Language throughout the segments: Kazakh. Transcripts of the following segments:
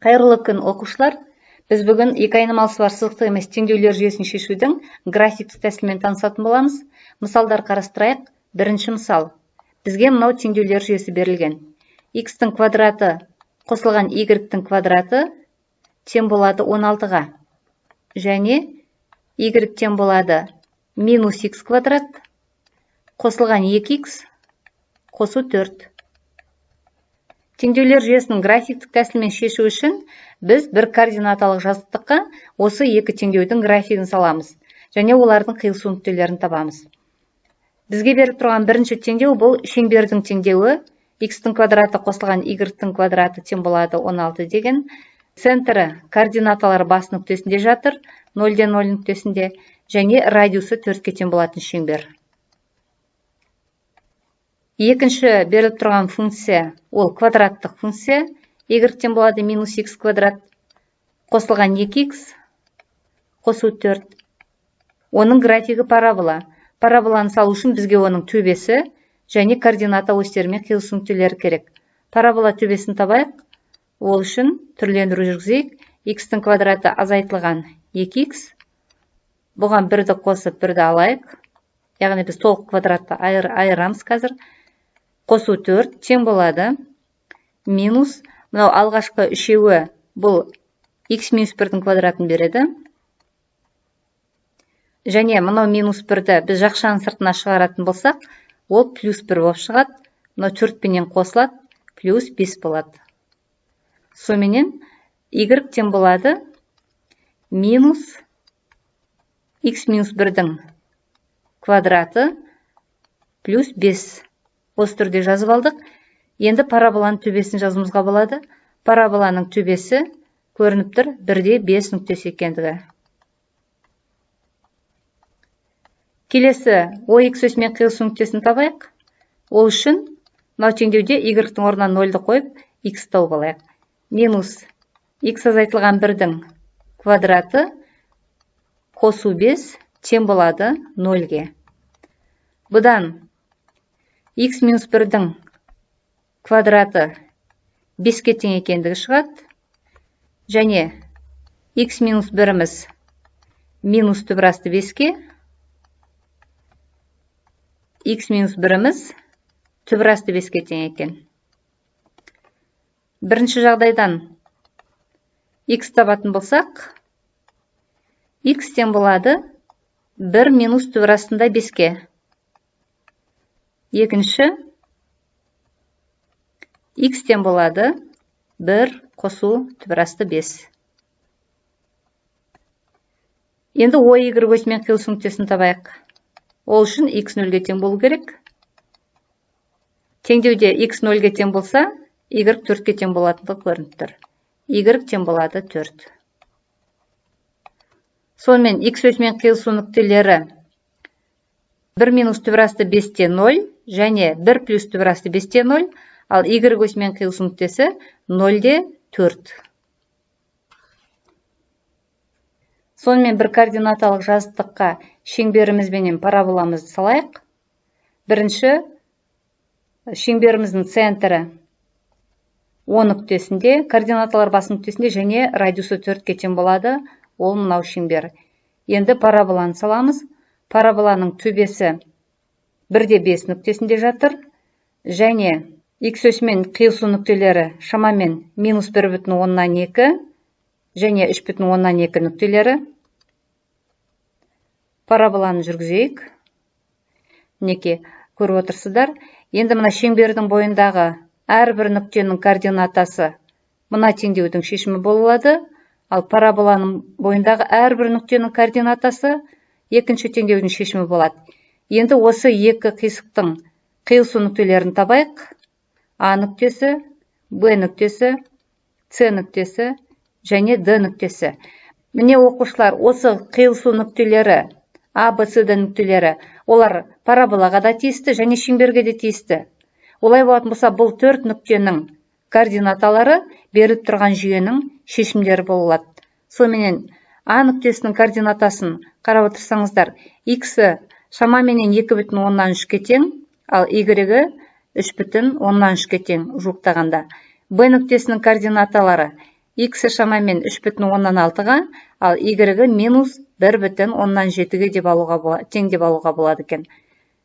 Қайырлы күн, оқушылар. Біз бүгін екі айнымалысы бар сызықтық емес теңдеулер жүйесін шешудің графиктік тәсілімен танысатын боламыз. Мысалдар қарастырайық. Бірінші мысал. Бізге мынау теңдеулер жүйесі берілген. X-тің квадраты қосылған Y-тің квадраты тең болады 16-ға. Және Y тең болады минус X квадрат қосылған 2X қосу 4. Теңдеулер жүйесінің графиктік тәсілмен шешу үшін біз бір координаталық жазықтыққа осы екі теңдеудің графигін саламыз және олардың қиылысу нүктелерін табамыз. Бізге беріп тұрған бірінші теңдеу бұл шеңбердің теңдеуі. X-тің квадраты қосылған Y-тің квадраты тең болады 16 деген. Центрі координаталары бас нүктесінде жатыр, 0-ден 0 нүктесінде, және радиусы 4-ке тең болатын шеңбер. Екінші беріліп тұрған функция ол квадраттық функция. Y тең болады минус X квадрат қосылған 2X қосу 4. Оның графигі парабола. Параболаны салу үшін бізге оның төбесі және координата осьтерімен қиылысу нүктелері керек. Парабола төбесін табайық. Ол үшін түрлендіру жүргізейік. X-тің квадраты азайтылған 2X. Бұған 1-ді қосып 1-ді алайық. Яғни біз толық квадратты айырамыз қазір. Қосу 4 тең болады минус, мынау алғашқы үшеуі бұл X минус 1-дің квадратын береді. Және мынау минус 1-ді біз жақшаның сыртына шығаратын болсақ, ол плюс 1 болып шығады. Мынау 4-пенен қосылады, плюс 5 болады. Соменен Y тең болады минус X минус 1-дің квадраты плюс 5. Осы түрде жазып алдық. Енді параболаның төбесін жазуымызға болады. Параболаның төбесі көрініп тұр 1-де 5 нүктесі екендігі. Келесі OX осьмен қиылысу нүктесін табайық. Ол үшін мынау теңдеуде Y-тің орнына 0-ді қойып, X тауып алайық. Минус X азайтылған 1-дің квадраты қосу 5 тең болады 0-ге. Бұдан X минус 1-дің квадраты 5-ке тең екендігі шығады. Және X минус 1-іміз минус түбірасты 5-ке. X минус 1-іміз түбірасты 5-ке тең екен. Бірінші жағдайдан X табатын болсақ, X тең болады 1 минус түбірастында 5-ке. Екінші X тең болады 1 қосу түбірасты 5. Енді OY осьмен қиылысу нүктесін табайық. Ол үшін X 0-ге тең болу керек. Теңдеуде X 0-ге тең болса, Y 4-ке тең болатындығы көрініп тұр. Y тең болады 4. Сонымен X осьмен қиылысу нүктелері 1 минус түбірасты 5-те 0 және 1 плюс түбірасты 5-те 0, ал Y осьмен қиылысу нүктесі 0-де 4. Сонымен бір координаталық жазықтыққа шеңберімізбенен параболамызды салайық. Бірінші шеңберіміздің центрі O нүктесінде, координаталар бас нүктесінде және радиусы 4-ке тең болады. Ол мынау шеңбер. Енді параболаны саламыз. Параболаның төбесі 1-де 5 нүктесінде жатыр. Және X осьмен қиылысу нүктелері шамамен минус 1,2 және 3,2 нүктелері. Параболаны жүргізейік. Неке көріп отырсыздар. Енді мына шеңбердің бойындағы әрбір нүктенің координатасы мына теңдеудің шешімі болады. Ал параболаның бойындағы әрбір нүктенің координатасы екінші теңдеудің шешімі болады. Енді осы екі қисықтың қиылысу нүктелерін табайық. A нүктесі, B нүктесі, C нүктесі және D нүктесі. Міне оқушылар, осы қиылысу нүктелері, A, B, C, D нүктелері, олар параболаға да тиісті және шеңберге де тиісті. Олай болатын болса, бұл 4 нүктенің координаталары беріліп тұрған жүйенің шешімдері болады. Сонымен A нүктесінің координатасын қарап отырсаңыздар, X-і шамаменен 2,3-ке тең, ал Y-і 3,3-ке тең жуықтағанда. B нүктесінің координаталары x шамамен 3,6-ға, ал y минус 1,7-ге тең деп алуға болады екен.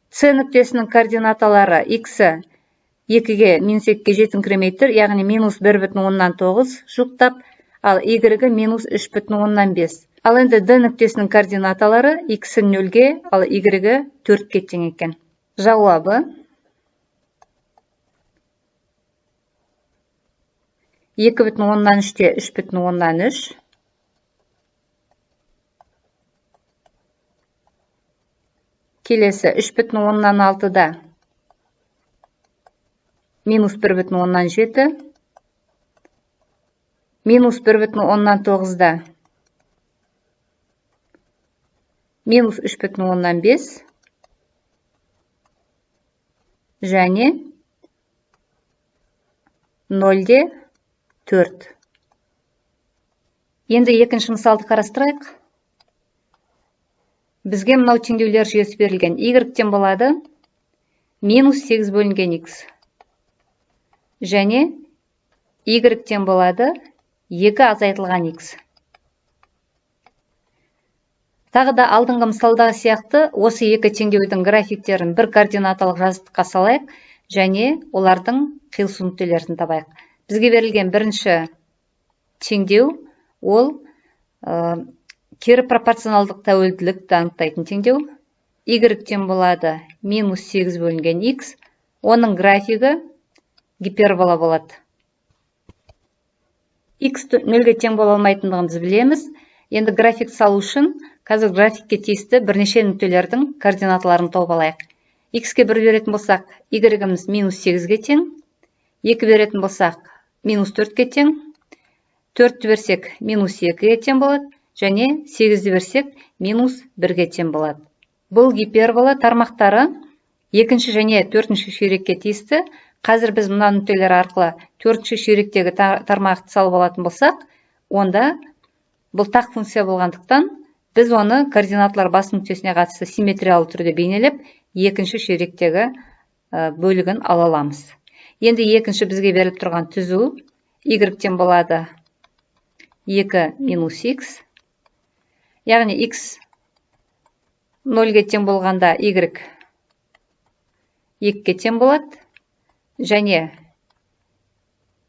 С нүктесінің координаталары x 2-ге минус 2-ге жетіңкіремей тұр, яғни минус 1,9 жұқтап, ал y минус 3,5. Ал енді D нүктесінің координаталары x 0-ге, ал y 4-ге тең екен. Жауабы 2,3-те 3,3. Келесі 3,6-да минус 1,7. Минус 1,9-да минус 3,5. Және 0-де 4. Енді екінші мысалды қарастырайық. Бізге мынау теңдеулер жүйесі берілген. Y-тен болады минус 8 бөлінген x. Және Y-тен болады 2 азайтылған x. Тағы да алдыңғы мысалдағы сияқты осы екі теңдеудің графиктерін бір координаталық жазықтыққа салайық және олардың қиылысу нүктелерін табайық. Бізге берілген бірінші теңдеу ол кері пропорционалдық тәуелділікті анықтайтын теңдеу. Y-тен болады минус 8 бөлінген x. Оның графигі гипербола болады. X 0-ге тең бола алмайтындығын біз білеміз. Енді график салу үшін қазір графикке тиісті бірнеше нүктелердің координаталарын тауып алайық. X-ке 1 беретін болсақ, Y-іміз минус 8-ге тең. 2 беретін болсақ, минус 4-ге тең. 4-ті берсек, минус 2-ге тең болады. Және 8-ді берсек, минус 1-ге тең болады. Бұл гипербола тармақтары екінші және 4-ші ширекке тиісті. Қазір біз мына нүктелер арқылы 4-ші ширектегі тармақты салып алатын болсақ, онда бұл тақ функция болғандықтан, біз оны координаталар бас нүктесіне қатысты симметриялы түрде бейнелеп, екінші ширектегі бөлігін ала аламыз. Енді екінші бізге беріліп тұрған түзу Y-тен болады 2 минус x. Яғни x 0-ге тең болғанда Y 2-ге тең болады. Және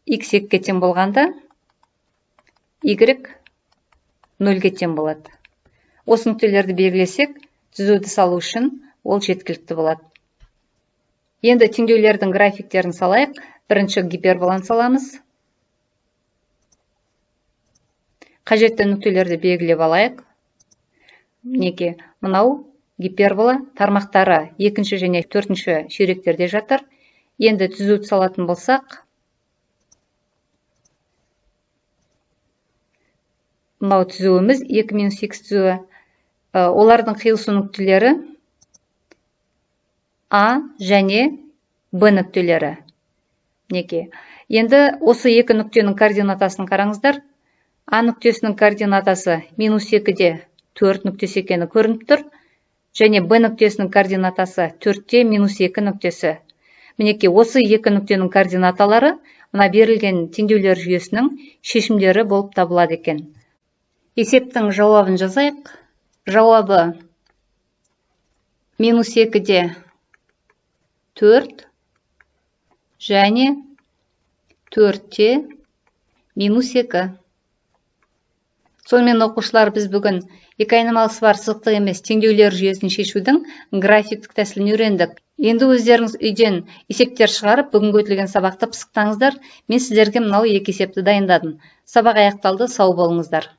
x 2-ге тең болғанда Y 0-ге тең болады. Осы нүктелерді белгілесек, түзуді салу үшін ол жеткілікті болады. Енді теңдеулердің графиктерін салайық. Бірінші гиперболаны саламыз. Қажетті нүктелерді белгілеп алайық. Мінекей, мынау гипербола тармақтары екінші және 4-ші ширектерде жатыр. Енді түзуді салатын болсақ, мынау түзуіміз 2 минус x түзуі. Олардың қиылысу нүктелері A және B нүктелері. Мінекей. Енді осы екі нүктенің координатасын қараңыздар. A нүктесінің координатасы минус 2-де 4 нүктесі екені көрініп тұр. Және B нүктесінің координатасы 4-те минус 2 нүктесі. Мінекей, осы екі нүктенің координаталары мына берілген теңдеулер жүйесінің шешімдері болып табылады екен. Есептің жауабын жазайық. Жауабы минус 2-де 4 және 4-те минус 2. Сонымен оқушылар, біз бүгін екі айнымалысы бар сызықтық емес теңдеулер жүйесін шешудің графиктік тәсілін үйрендік. Енді өздеріңіз үйден есептер шығарып, бүгінгі өтілген сабақты пысықтаңыздар. Мен сіздерге мынау екі есепті дайындадым. Сабақ аяқталды, сау болыңыздар.